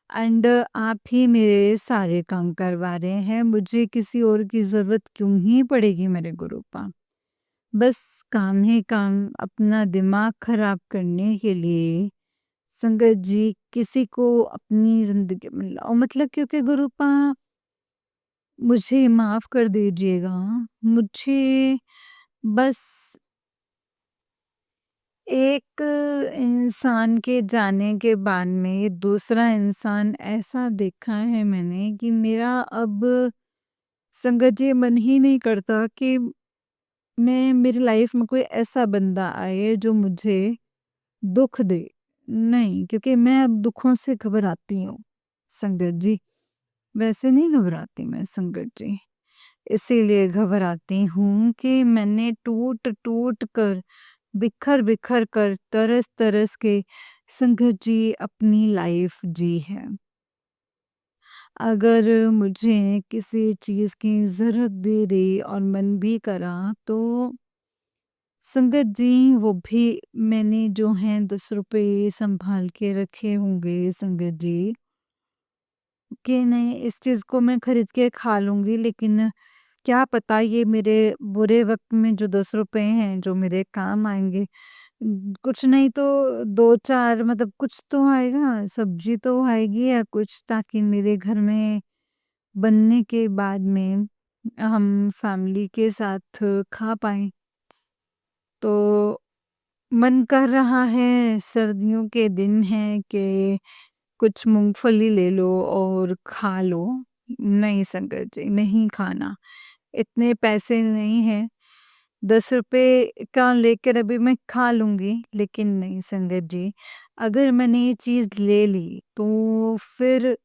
एंड आप ही मेरे सारे काम करवा रहे हैं। मुझे किसी और की ज़रूरत क्यों ही पड़ेगी मेरे गुरूपा। बस काम ही काम अपना दिमाग ख़राब करने के लिए संगत जी किसी को अपनी ज़िंदगी में लाओ मतलब क्योंकि गुरूपा मुझे माफ़ कर दीजिएगा। मुझे बस एक इंसान के जाने के बाद में दूसरा इंसान ऐसा देखा है मैंने कि मेरा अब संगत जी मन ही नहीं करता कि मैं मेरी लाइफ में कोई ऐसा बंदा आए जो मुझे दुख दे। नहीं, क्योंकि मैं अब दुखों से घबराती हूँ संगत जी। वैसे नहीं घबराती मैं संगत जी। इसीलिए घबराती हूँ कि मैंने टूट-टूट कर, बिखर-बिखर कर, तरस-तरस के संगत जी अपनी लाइफ जी है। अगर मुझे किसी चीज़ की ज़रूरत भी रही और मन भी करा तो संगत जी वो भी मैंने जो हैं ₹10 सँभाल के रखे होंगे संगत जी कि नहीं इस चीज़ को मैं खरीद के खा लूँगी लेकिन क्या पता ये मेरे बुरे वक़्त में जो ₹10 हैं जो मेरे काम आएँगे। कुछ नहीं तो 2-4 मतलब कुछ तो आएगा, सब्ज़ी तो आएगी या कुछ ताकि मेरे घर में बनने के बाद में हम फैमिली के साथ खा पाएँ। तो मन कर रहा है सर्दियों के दिन हैं कि कुछ मूँगफली ले लो और खा लो। नहीं संगत जी, नहीं खाना। इतने पैसे नहीं हैं। ₹10 का लेकर अभी मैं खा लूँगी, लेकिन नहीं संगत जी, अगर मैंने ये चीज़ ले ली, तो फिर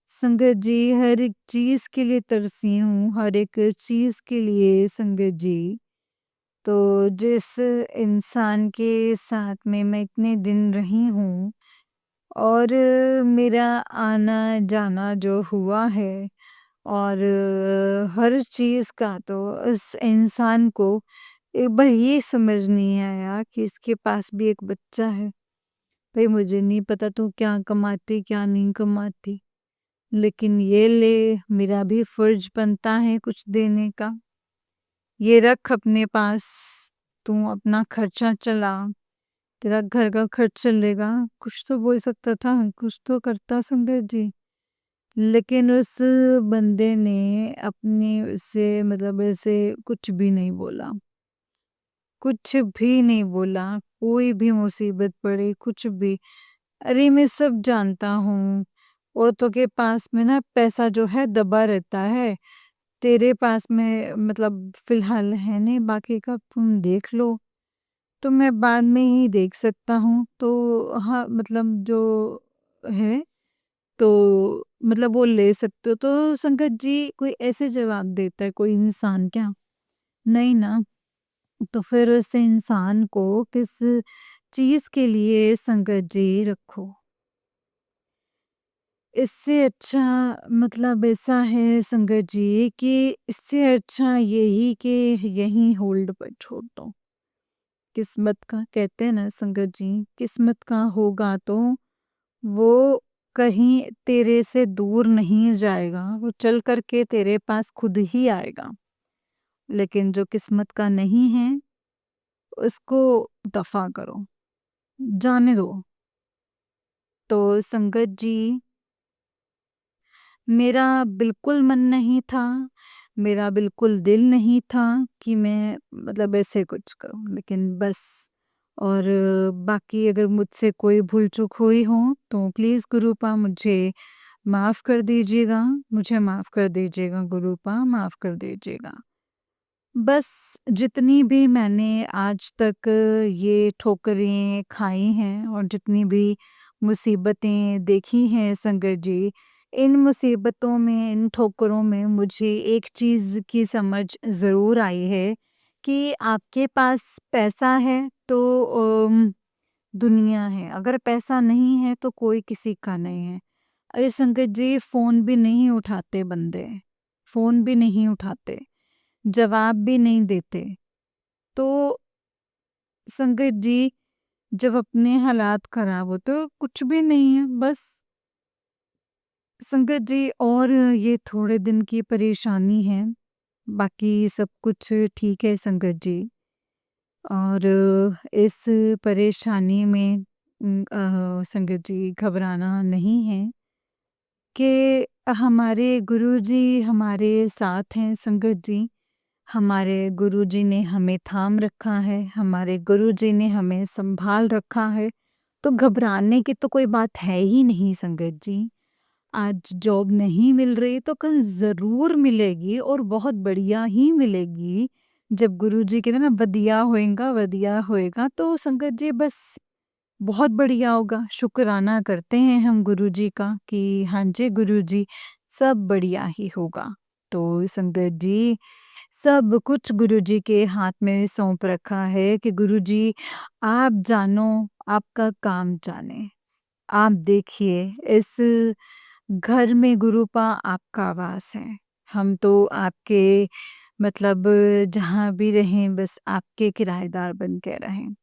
संगत जी हर एक चीज़ के लिए तरसी हूँ, हर एक चीज़ के लिए संगत जी। तो जिस इंसान के साथ में मैं इतने दिन रही हूँ और मेरा आना-जाना जो हुआ है और हर चीज़ का तो इस इंसान को एक बार ये समझ नहीं आया कि इसके पास भी एक बच्चा है। भई मुझे नहीं पता तू क्या कमाती, क्या नहीं कमाती, लेकिन ये ले मेरा भी फ़र्ज़ बनता है कुछ देने का। ये रख अपने पास, तू अपना खर्चा चला, तेरा घर का खर्च चलेगा। कुछ तो बोल सकता था, कुछ तो करता संगत जी। लेकिन उस बंदे ने अपने उससे मतलब ऐसे कुछ भी नहीं बोला। कुछ भी नहीं बोला, कोई भी मुसीबत पड़े, कुछ भी। अरे मैं सब जानता हूँ, औरतों के पास में ना पैसा जो है दबा रहता है। तेरे पास में मतलब फ़िलहाल है नहीं, बाकी का तुम देख लो। तो मैं बाद में ही देख सकता हूँ। तो हाँ, मतलब जो है तो मतलब वो ले सकते हो। तो संगत जी कोई ऐसे जवाब देता है कोई इंसान क्या? नहीं ना। तो फिर उस इंसान को किस चीज़ के लिए संगत जी रखो। इससे अच्छा मतलब ऐसा है संगत जी कि इससे अच्छा यही कि यहीं होल्ड पर छोड़ दो। किस्मत का कहते हैं ना संगत जी, किस्मत का होगा तो वो कहीं तेरे से दूर नहीं जाएगा, वो चल कर के तेरे पास खुद ही आएगा। लेकिन जो किस्मत का नहीं है, उसको दफ़ा करो, जाने दो। तो संगत जी मेरा बिल्कुल मन नहीं था, मेरा बिल्कुल दिल नहीं था कि मैं मतलब ऐसे कुछ करूँ, लेकिन बस और बाकी अगर मुझसे कोई भूल-चूक हुई हो, तो प्लीज़ गुरूपा मुझे माफ़ कर दीजिएगा, मुझे माफ़ कर दीजिएगा गुरूपा, माफ़ कर दीजिएगा। बस जितनी भी मैंने आज तक ये ठोकरें खाई हैं और जितनी भी मुसीबतें देखी हैं संगत जी, इन मुसीबतों में, इन ठोकरों में मुझे एक चीज़ की समझ ज़रूर आई है कि आपके पास पैसा है तो दुनिया है, अगर पैसा नहीं है तो कोई किसी का नहीं है। अरे संगत जी, फ़ोन भी नहीं उठाते बंदे, फ़ोन भी नहीं उठाते, जवाब भी नहीं देते। तो संगत जी, जब अपने हालात ख़राब हो तो कुछ भी नहीं है, बस संगत जी और ये थोड़े दिन की परेशानी है, बाकी सब कुछ ठीक है संगत जी। और इस परेशानी में संगत जी घबराना नहीं है कि हमारे गुरुजी हमारे साथ हैं संगत जी। हमारे गुरुजी ने हमें थाम रखा है, हमारे गुरुजी ने हमें सँभाल रखा है, तो घबराने की तो कोई बात है ही नहीं संगत जी। आज जॉब नहीं मिल रही तो कल ज़रूर मिलेगी और बहुत बढ़िया ही मिलेगी। जब गुरुजी कहते हैं ना वधिया होएगा तो संगत जी बस बहुत बढ़िया होगा। शुक्राना करते हैं हम गुरुजी का कि हाँ जी गुरुजी सब बढ़िया ही होगा। तो संगत जी सब कुछ गुरुजी के हाथ में सौंप रखा है कि गुरुजी आप जानो, आपका काम जाने। आप देखिए इस घर में गुरुपा आपका वास है। हम तो आपके मतलब जहाँ भी रहें बस आपके किराएदार बन के रहें।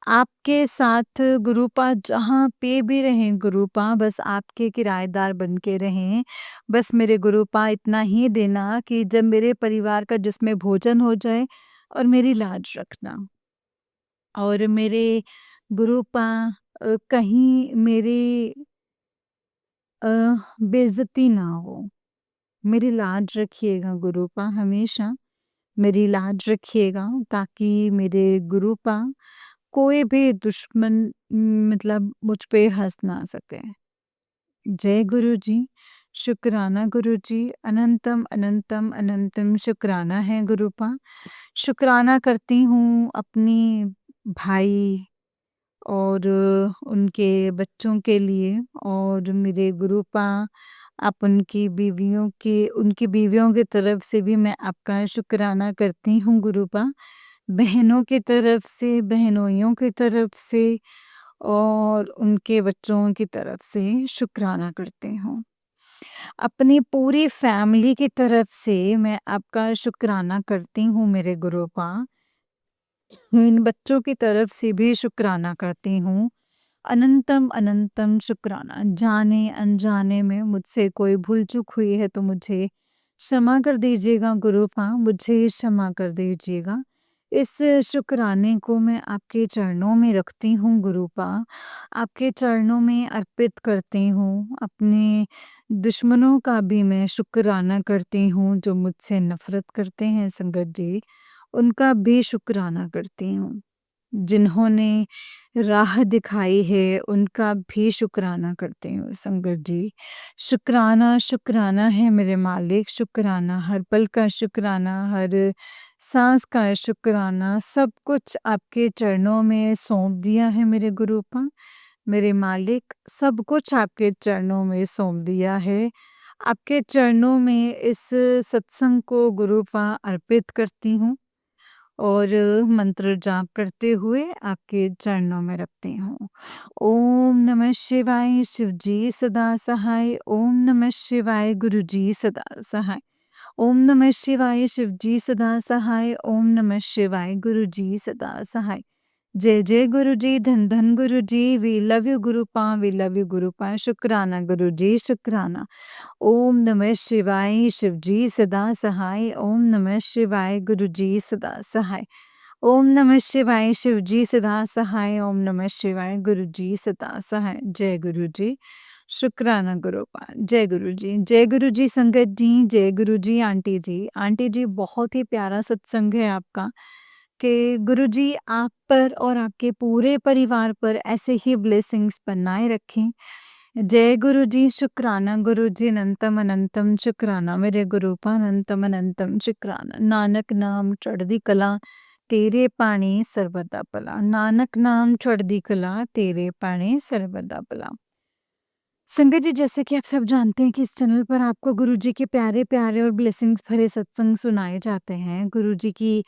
आपके साथ गुरुपा जहाँ पे भी रहें गुरुपा बस आपके किराएदार बन के रहें। बस मेरे गुरुपा इतना ही देना कि जब मेरे परिवार का जिसमें भोजन हो जाए और मेरी लाज रखना। और मेरे गुरुपा कहीं मेरी अ, बेइज़्ज़ती ना हो। मेरी लाज रखिएगा गुरुपा हमेशा, मेरी लाज रखिएगा ताकि मेरे गुरुपा कोई भी दुश्मन मतलब मुझ पे हँस ना सके। जय गुरुजी, शुक्राना गुरुजी, अनंतम अनंतम अनंतम शुक्राना है गुरुपा। शुक्राना करती हूँ अपनी भाई और उनके बच्चों के लिए और मेरे गुरुपा आप उनकी बीवियों की तरफ से भी मैं आपका शुक्राना करती हूँ गुरुपा। बहनों की तरफ से, बहनोइयों की तरफ से और उनके बच्चों की तरफ से शुक्राना करती हूँ। अपनी पूरी फैमिली की तरफ से मैं आपका शुक्राना करती हूँ मेरे गुरुपा। इन बच्चों की तरफ से भी शुक्राना करती हूँ। अनंतम अनंतम शुक्राना। जाने-अनजाने में मुझसे कोई भूल-चूक हुई है तो मुझे क्षमा कर दीजिएगा गुरुपा, मुझे क्षमा कर दीजिएगा। इस शुक्राने को मैं आपके चरणों में रखती हूँ गुरुपा, आपके चरणों में अर्पित करती हूँ। अपने दुश्मनों का भी मैं शुक्राना करती हूँ जो मुझसे नफ़रत करते हैं संगत जी, उनका भी शुक्राना करती हूँ। जिन्होंने राह दिखाई है उनका भी शुक्राना करती हूँ संगत जी। शुक्राना, शुक्राना है मेरे मालिक, शुक्राना हर पल का शुक्राना, हर साँस का शुक्राना, सब कुछ आपके चरणों में सौंप दिया है मेरे गुरुपा। मेरे मालिक सब कुछ आपके चरणों में सौंप दिया है। आपके चरणों में इस सत्संग को गुरुपा अर्पित करती हूँ। और मंत्र जाप करते हुए आपके चरणों में रखती हूँ। ओम नमः शिवाय शिव जी सदा सहाय, ओम नमः शिवाय गुरु जी सदा सहाय, ओम नमः शिवाय शिव जी सदा सहाय, ओम नमः शिवाय गुरु जी सदा सहाय। जय जय गुरु जी, धन धन गुरु जी, वी लव यू गुरुपा, वी लव यू गुरुपा, शुक्राना गुरु जी शुक्राना। ओम नमः शिवाय शिव जी सदा सहाय, ओम नमः शिवाय गुरु जी सदा सहाय, ओम नमः शिवाय शिव जी सदा सहाय, ओम नमः शिवाय गुरु जी सदा सहाय। जय गुरु जी, शुक्राना गुरुपा। जय गुरु जी संगत जी, जय गुरु जी आंटी जी। आंटी जी बहुत ही प्यारा सत्संग है आपका कि गुरु जी आप पर और आपके पूरे परिवार पर ऐसे ही ब्लेसिंग्स बनाए रखें। जय गुरु जी, शुक्राना गुरु जी, अनंतम अनंतम शुक्राना मेरे गुरुपा, अनंतम अनंतम शुक्राना। नानक नाम चढ़दी कला तेरे पानी सर्वदा भला, नानक नाम चढ़दी कला तेरे पानी सर्वदा भला। संगत जी जैसे कि आप सब जानते हैं कि इस चैनल पर आपको गुरुजी के प्यारे-प्यारे और ब्लेसिंग्स भरे सत्संग सुनाए जाते हैं। गुरुजी की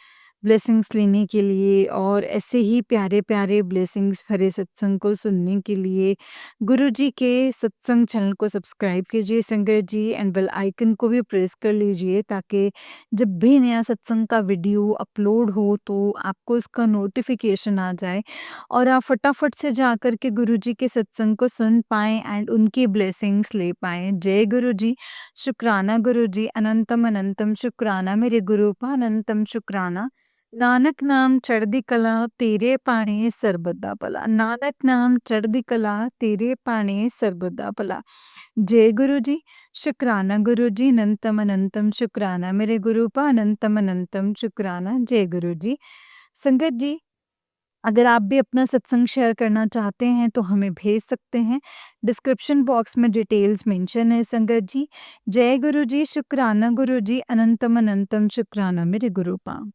ब्लेसिंग्स लेने के लिए और ऐसे ही प्यारे-प्यारे ब्लेसिंग्स भरे सत्संग को सुनने के लिए गुरुजी के सत्संग चैनल को सब्सक्राइब कीजिए संगत जी एंड बेल आइकन को भी प्रेस कर लीजिए ताकि जब भी नया सत्संग का वीडियो अपलोड हो तो आपको उसका नोटिफिकेशन आ जाए और आप फटाफट से जाकर के गुरुजी के सत्संग को सुन पाएँ एंड उनकी ब्लेसिंग्स ले पाएँ। जय गुरुजी, शुक्राना गुरुजी, अनंतम अनंतम शुक्राना मेरे गुरूपा अनंतम शुक्राना। ਨਾਨਕ ਨਾਮ ਚੜ੍ਹਦੀ ਕਲਾ ਤੇਰੇ ਭਾਣੇ ਸਰਬਤ ਦਾ ਭਲਾ। ਨਾਨਕ ਨਾਮ ਚੜ੍ਹਦੀ ਕਲਾ ਤੇਰੇ ਭਾਣੇ ਸਰਬਤ ਦਾ ਭਲਾ। जय गुरु जी, शुक्राना गुरु जी, अनंतम अनंतम शुक्राना मेरे गुरु पा अनंतम अनंतम शुक्राना। जय गुरु जी। संगत जी, अगर आप भी अपना सत्संग शेयर करना चाहते हैं तो हमें भेज सकते हैं। डिस्क्रिप्शन बॉक्स में डिटेल्स मेंशन है संगत जी। जय गुरु जी, शुक्राना गुरु जी, अनंतम अनंतम शुक्राना मेरे गुरु पा।